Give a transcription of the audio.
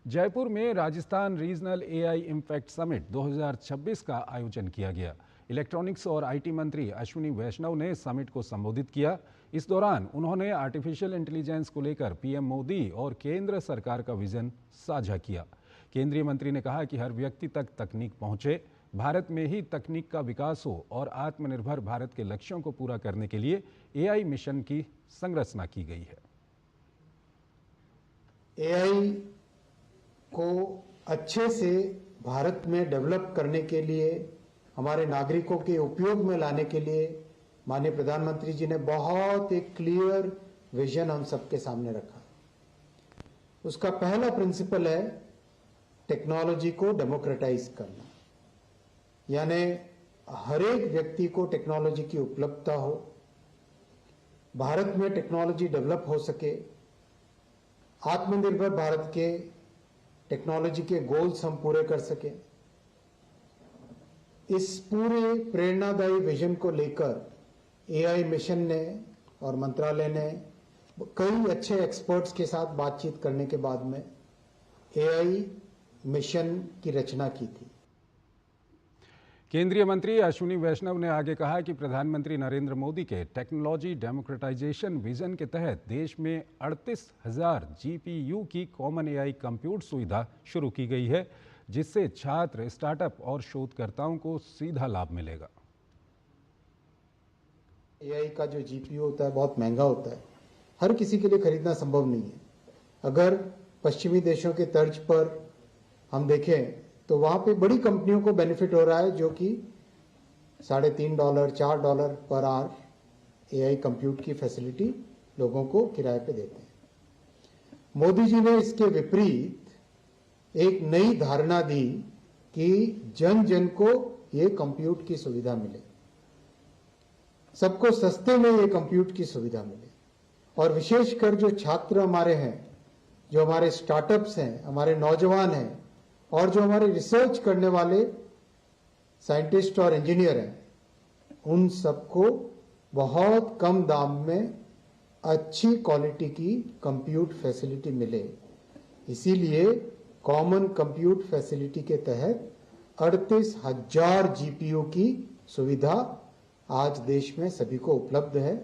जयपुर में Rajasthan regional AI impact summit 2026 का आयोजन किया गया। इलेक्ट्रॉनिक्स और आईटी मंत्री अश्विनी वैष्णव ने समिट को संबोधित किया। इस दौरान उन्होंने आर्टिफिशियल इंटेलिजेंस को लेकर पीएम मोदी और केंद्र सरकार का विजन साझा किया। केंद्रीय मंत्री ने कहा कि हर व्यक्ति तक तकनीक पहुंचे, भारत में ही तकनीक का विकास हो और आत्मनिर्भर भारत के लक्ष्यों को पूरा करने के लिए एआई मिशन की संरचना की गई है। एआई को अच्छे से भारत में डेवलप करने के लिए, हमारे नागरिकों के उपयोग में लाने के लिए माननीय प्रधानमंत्री जी ने बहुत एक क्लियर विजन हम सबके सामने रखा। उसका पहला प्रिंसिपल है टेक्नोलॉजी को डेमोक्रेटाइज करना, यानी हर एक व्यक्ति को टेक्नोलॉजी की उपलब्धता हो, भारत में टेक्नोलॉजी डेवलप हो सके, आत्मनिर्भर भारत के टेक्नोलॉजी के गोल्स हम पूरे कर सके। इस पूरे प्रेरणादायी विजन को लेकर एआई मिशन ने और मंत्रालय ने कई अच्छे एक्सपर्ट्स के साथ बातचीत करने के बाद में एआई मिशन की रचना की थी। केंद्रीय मंत्री अश्विनी वैष्णव ने आगे कहा कि प्रधानमंत्री नरेंद्र मोदी के टेक्नोलॉजी डेमोक्रेटाइजेशन विजन के तहत देश में 38,000 जीपीयू की कॉमन एआई कंप्यूट सुविधा शुरू की गई है, जिससे छात्र, स्टार्टअप और शोधकर्ताओं को सीधा लाभ मिलेगा। एआई का जो जीपीयू होता है बहुत महंगा होता है, हर किसी के लिए खरीदना संभव नहीं है। अगर पश्चिमी देशों के तर्ज पर हम देखें तो वहां पे बड़ी कंपनियों को बेनिफिट हो रहा है, जो कि $3.5 $4 पर आवर एआई कंप्यूट की फैसिलिटी लोगों को किराए पे देते हैं। मोदी जी ने इसके विपरीत एक नई धारणा दी कि जन जन को ये कंप्यूट की सुविधा मिले, सबको सस्ते में ये कंप्यूट की सुविधा मिले, और विशेषकर जो छात्र हमारे हैं, जो हमारे स्टार्टअप्स हैं, हमारे नौजवान हैं और जो हमारे रिसर्च करने वाले साइंटिस्ट और इंजीनियर हैं, उन सबको बहुत कम दाम में अच्छी क्वालिटी की कंप्यूट फैसिलिटी मिले। इसीलिए कॉमन कंप्यूट फैसिलिटी के तहत 38,000 जीपीयू की सुविधा आज देश में सभी को उपलब्ध है।